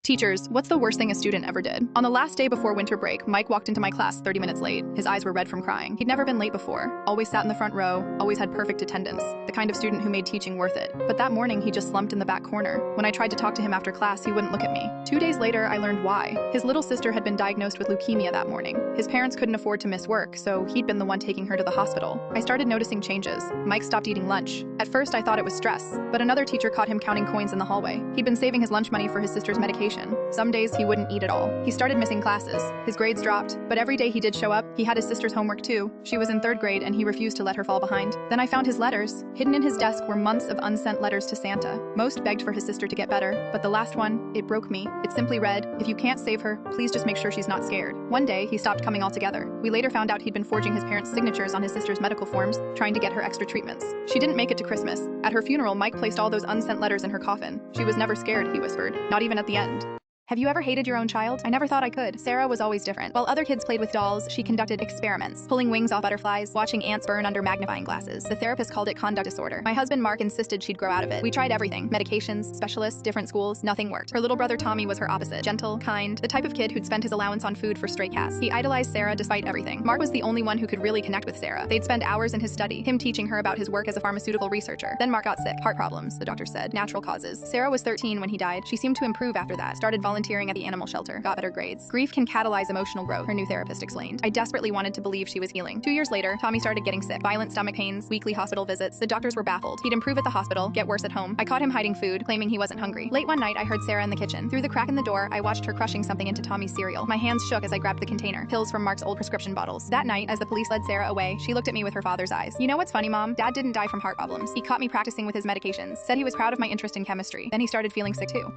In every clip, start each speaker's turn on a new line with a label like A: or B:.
A: Teachers, what's the worst thing a student ever did? On the last day before winter break, Mike walked into my class 30 minutes late. His eyes were red from crying. He'd never been late before. Always sat in the front row, always had perfect attendance. The kind of student who made teaching worth it. But that morning, he just slumped in the back corner. When I tried to talk to him after class, he wouldn't look at me. 2 days later, I learned why. His little sister had been diagnosed with leukemia that morning. His parents couldn't afford to miss work, so he'd been the one taking her to the hospital. I started noticing changes. Mike stopped eating lunch. At first, I thought it was stress, but another teacher caught him counting coins in the hallway. He'd been saving his lunch money for his sister's medication. Some days he wouldn't eat at all. He started missing classes. His grades dropped, but every day he did show up. He had his sister's homework too. She was in 3rd grade and he refused to let her fall behind. Then I found his letters. Hidden in his desk were months of unsent letters to Santa. Most begged for his sister to get better, but the last one, it broke me. It simply read, "If you can't save her, please just make sure she's not scared." One day, he stopped coming altogether. We later found out he'd been forging his parents' signatures on his sister's medical forms, trying to get her extra treatments. She didn't make it to Christmas. At her funeral, Mike placed all those unsent letters in her coffin. She was never scared, he whispered. Not even at the end. Have you ever hated your own child? I never thought I could. Sarah was always different. While other kids played with dolls, she conducted experiments, pulling wings off butterflies, watching ants burn under magnifying glasses. The therapist called it conduct disorder. My husband Mark insisted she'd grow out of it. We tried everything. Medications, specialists, different schools, nothing worked. Her little brother Tommy was her opposite. Gentle, kind, the type of kid who'd spend his allowance on food for stray cats. He idolized Sarah despite everything. Mark was the only one who could really connect with Sarah. They'd spend hours in his study, him teaching her about his work as a pharmaceutical researcher. Then Mark got sick. Heart problems, the doctor said. Natural causes. Sarah was 13 when he died. She seemed to improve after that. Started volunteering at the animal shelter. Got better grades. Grief can catalyze emotional growth, her new therapist explained. I desperately wanted to believe she was healing. 2 years later, Tommy started getting sick. Violent stomach pains, weekly hospital visits. The doctors were baffled. He'd improve at the hospital, get worse at home. I caught him hiding food, claiming he wasn't hungry. Late one night, I heard Sarah in the kitchen. Through the crack in the door, I watched her crushing something into Tommy's cereal. My hands shook as I grabbed the container. Pills from Mark's old prescription bottles. That night, as the police led Sarah away, she looked at me with her father's eyes. "You know what's funny, Mom? Dad didn't die from heart problems. He caught me practicing with his medications. Said he was proud of my interest in chemistry. Then he started feeling sick too."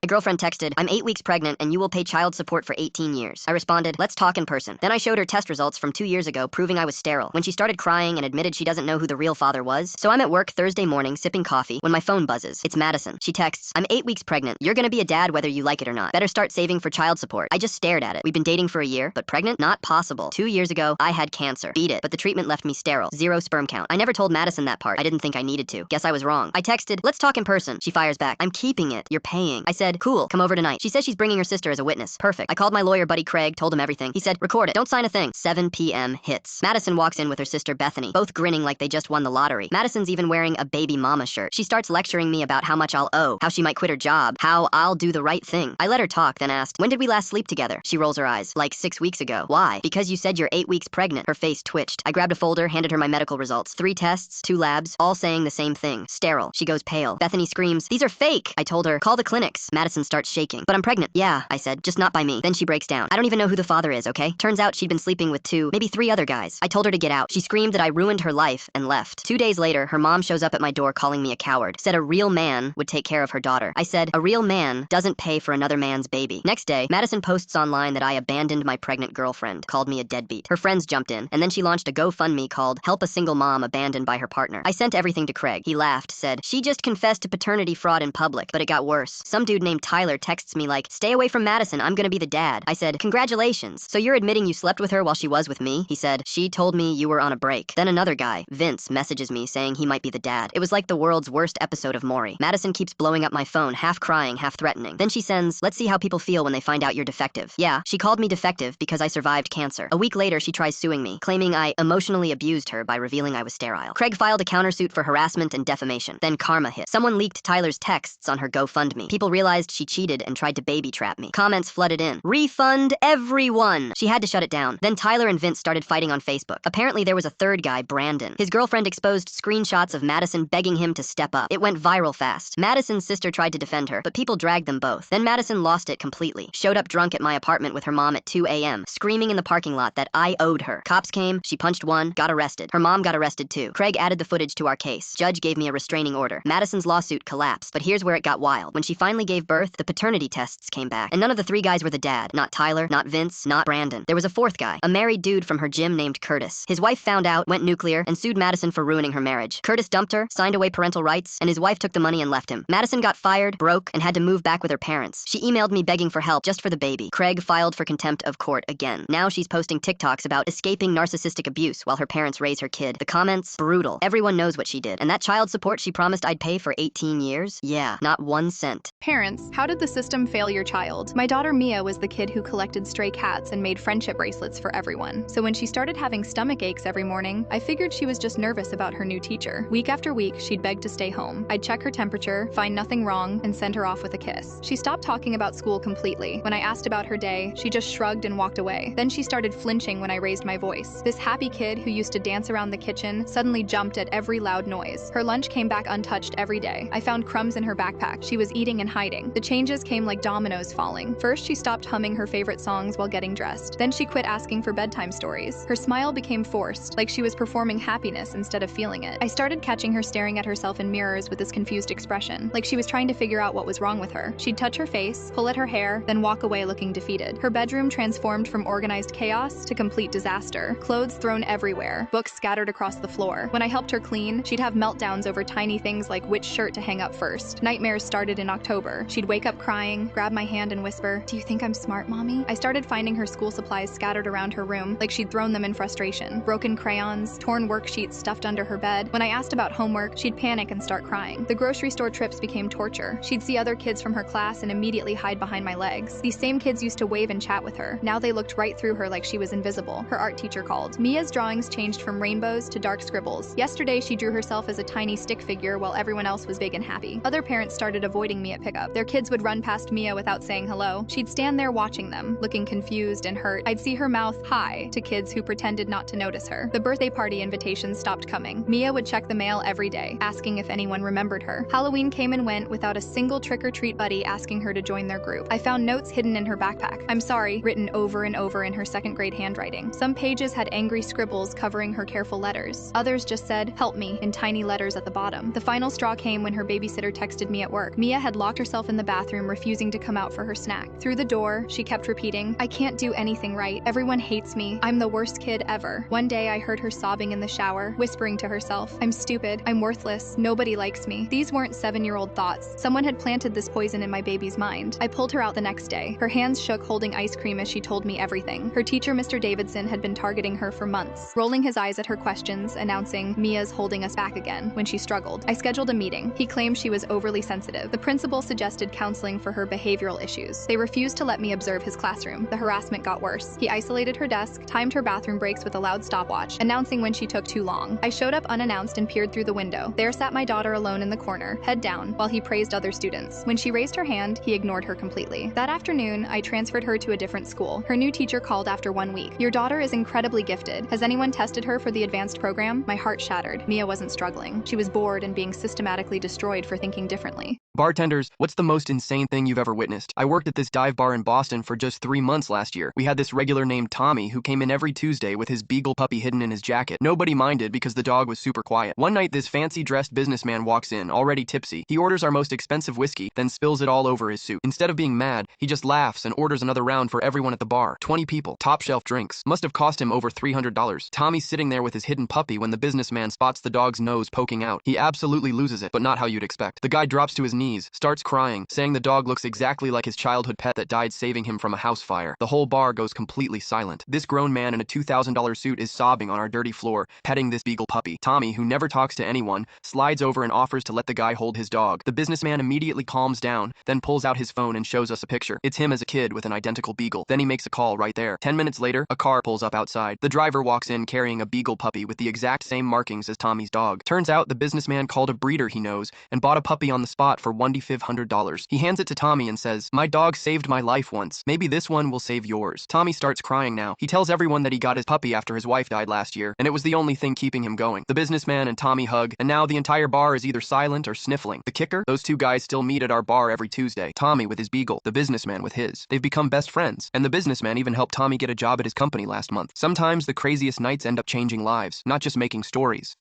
B: My girlfriend texted, "I'm 8 weeks pregnant and you will pay child support for 18 years. I responded, "Let's talk in person." Then I showed her test results from 2 years ago proving I was sterile. When she started crying and admitted she doesn't know who the real father was. So I'm at work Thursday morning sipping coffee when my phone buzzes. It's Madison. She texts, "I'm 8 weeks pregnant. You're gonna be a dad whether you like it or not. Better start saving for child support." I just stared at it. We've been dating for a year, but pregnant? Not possible. 2 years ago, I had cancer. Beat it, but the treatment left me sterile. 0 sperm count. I never told Madison that part. I didn't think I needed to. Guess I was wrong. I texted, "Let's talk in person." She fires back, "I'm keeping it. You're paying." I said, "Cool, come over tonight." She says she's bringing her sister as a witness. Perfect. I called my lawyer buddy Craig, told him everything. He said, "Record it. Don't sign a thing." 7 p.m. hits. Madison walks in with her sister Bethany, both grinning like they just won the lottery. Madison's even wearing a baby mama shirt. She starts lecturing me about how much I'll owe, how she might quit her job, how I'll do the right thing. I let her talk, then asked, "When did we last sleep together?" She rolls her eyes. "Like 6 weeks ago." "Why?" "Because you said you're 8 weeks pregnant." Her face twitched. I grabbed a folder, handed her my medical results. 3 tests, 2 labs, all saying the same thing. Sterile. She goes pale. Bethany screams, "These are fake." I told her, "Call the clinics." Madison starts shaking. "But I'm pregnant." "Yeah," I said, "just not by me." Then she breaks down. "I don't even know who the father is, okay?" Turns out she'd been sleeping with 2, maybe 3 other guys. I told her to get out. She screamed that I ruined her life and left. 2 days later, her mom shows up at my door calling me a coward. Said a real man would take care of her daughter. I said, "A real man doesn't pay for another man's baby." Next day, Madison posts online that I abandoned my pregnant girlfriend, called me a deadbeat. Her friends jumped in, and then she launched a GoFundMe called "Help a Single Mom Abandoned by Her Partner." I sent everything to Craig. He laughed, said, "She just confessed to paternity fraud in public." But it got worse. Some dude named Tyler texts me like, "Stay away from Madison, I'm gonna be the dad." I said, "Congratulations. So you're admitting you slept with her while she was with me?" He said, "She told me you were on a break." Then another guy, Vince, messages me saying he might be the dad. It was like the world's worst episode of Maury. Madison keeps blowing up my phone, half crying, half threatening. Then she sends, "Let's see how people feel when they find out you're defective." Yeah, she called me defective because I survived cancer. A week later, she tries suing me, claiming I emotionally abused her by revealing I was sterile. Craig filed a countersuit for harassment and defamation. Then karma hit. Someone leaked Tyler's texts on her GoFundMe. People realized she cheated and tried to baby trap me. Comments flooded in. "Refund everyone." She had to shut it down. Then Tyler and Vince started fighting on Facebook. Apparently there was a third guy, Brandon. His girlfriend exposed screenshots of Madison begging him to step up. It went viral fast. Madison's sister tried to defend her, but people dragged them both. Then Madison lost it completely. Showed up drunk at my apartment with her mom at 2 a.m., screaming in the parking lot that I owed her. Cops came, she punched one, got arrested. Her mom got arrested too. Craig added the footage to our case. Judge gave me a restraining order. Madison's lawsuit collapsed, but here's where it got wild. When she finally gave birth, the paternity tests came back, and none of the 3 guys were the dad. Not Tyler, not Vince, not Brandon. There was a 4th guy, a married dude from her gym named Curtis. His wife found out, went nuclear, and sued Madison for ruining her marriage. Curtis dumped her, signed away parental rights, and his wife took the money and left him. Madison got fired, broke, and had to move back with her parents. She emailed me begging for help just for the baby. Craig filed for contempt of court again. Now she's posting TikToks about escaping narcissistic abuse while her parents raise her kid. The comments, brutal. Everyone knows what she did. And that child support she promised I'd pay for 18 years? Yeah, not 1 cent.
A: Parents parents, how did the system fail your child? My daughter Mia was the kid who collected stray cats and made friendship bracelets for everyone. So when she started having stomach aches every morning, I figured she was just nervous about her new teacher. Week after week, she'd beg to stay home. I'd check her temperature, find nothing wrong, and send her off with a kiss. She stopped talking about school completely. When I asked about her day, she just shrugged and walked away. Then she started flinching when I raised my voice. This happy kid who used to dance around the kitchen suddenly jumped at every loud noise. Her lunch came back untouched every day. I found crumbs in her backpack. She was eating and hiding. The changes came like dominoes falling. First, she stopped humming her favorite songs while getting dressed. Then she quit asking for bedtime stories. Her smile became forced, like she was performing happiness instead of feeling it. I started catching her staring at herself in mirrors with this confused expression, like she was trying to figure out what was wrong with her. She'd touch her face, pull at her hair, then walk away looking defeated. Her bedroom transformed from organized chaos to complete disaster. Clothes thrown everywhere, books scattered across the floor. When I helped her clean, she'd have meltdowns over tiny things like which shirt to hang up first. Nightmares started in October. She'd wake up crying, grab my hand and whisper, "Do you think I'm smart, Mommy?" I started finding her school supplies scattered around her room, like she'd thrown them in frustration. Broken crayons, torn worksheets stuffed under her bed. When I asked about homework, she'd panic and start crying. The grocery store trips became torture. She'd see other kids from her class and immediately hide behind my legs. These same kids used to wave and chat with her. Now they looked right through her like she was invisible. Her art teacher called. Mia's drawings changed from rainbows to dark scribbles. Yesterday, she drew herself as a tiny stick figure while everyone else was big and happy. Other parents started avoiding me at pickup. Their kids would run past Mia without saying hello. She'd stand there watching them, looking confused and hurt. I'd see her mouth hi to kids who pretended not to notice her. The birthday party invitations stopped coming. Mia would check the mail every day, asking if anyone remembered her. Halloween came and went without a single trick-or-treat buddy asking her to join their group. I found notes hidden in her backpack. "I'm sorry," written over and over in her second-grade handwriting. Some pages had angry scribbles covering her careful letters. Others just said, "Help me," in tiny letters at the bottom. The final straw came when her babysitter texted me at work. Mia had locked herself in the bathroom, refusing to come out for her snack. Through the door, she kept repeating, "I can't do anything right. Everyone hates me. I'm the worst kid ever." One day, I heard her sobbing in the shower, whispering to herself, "I'm stupid. I'm worthless. Nobody likes me." These weren't 7-year-old thoughts. Someone had planted this poison in my baby's mind. I pulled her out the next day. Her hands shook holding ice cream as she told me everything. Her teacher, Mr. Davidson, had been targeting her for months, rolling his eyes at her questions, announcing, "Mia's holding us back again," when she struggled. I scheduled a meeting. He claimed she was overly sensitive. The principal suggested counseling for her behavioral issues. They refused to let me observe his classroom. The harassment got worse. He isolated her desk, timed her bathroom breaks with a loud stopwatch, announcing when she took too long. I showed up unannounced and peered through the window. There sat my daughter alone in the corner, head down, while he praised other students. When she raised her hand, he ignored her completely. That afternoon, I transferred her to a different school. Her new teacher called after 1 week. "Your daughter is incredibly gifted. Has anyone tested her for the advanced program?" My heart shattered. Mia wasn't struggling. She was bored and being systematically destroyed for thinking differently.
C: Bartenders, what's the most insane thing you've ever witnessed? I worked at this dive bar in Boston for just 3 months last year. We had this regular named Tommy who came in every Tuesday with his beagle puppy hidden in his jacket. Nobody minded because the dog was super quiet. One night, this fancy-dressed businessman walks in, already tipsy. He orders our most expensive whiskey, then spills it all over his suit. Instead of being mad, he just laughs and orders another round for everyone at the bar. 20 people, top-shelf drinks. Must have cost him over $300. Tommy's sitting there with his hidden puppy when the businessman spots the dog's nose poking out. He absolutely loses it, but not how you'd expect. The guy drops to his knees, starts crying, saying the dog looks exactly like his childhood pet that died saving him from a house fire. The whole bar goes completely silent. This grown man in a $2,000 suit is sobbing on our dirty floor, petting this beagle puppy. Tommy, who never talks to anyone, slides over and offers to let the guy hold his dog. The businessman immediately calms down, then pulls out his phone and shows us a picture. It's him as a kid with an identical beagle. Then he makes a call right there. 10 minutes later, a car pulls up outside. The driver walks in carrying a beagle puppy with the exact same markings as Tommy's dog. Turns out the businessman called a breeder he knows and bought a puppy on the spot for $1,500. He hands it to Tommy and says, "My dog saved my life once. Maybe this one will save yours." Tommy starts crying now. He tells everyone that he got his puppy after his wife died last year, and it was the only thing keeping him going. The businessman and Tommy hug, and now the entire bar is either silent or sniffling. The kicker? Those two guys still meet at our bar every Tuesday. Tommy with his beagle, the businessman with his. They've become best friends, and the businessman even helped Tommy get a job at his company last month. Sometimes the craziest nights end up changing lives, not just making stories.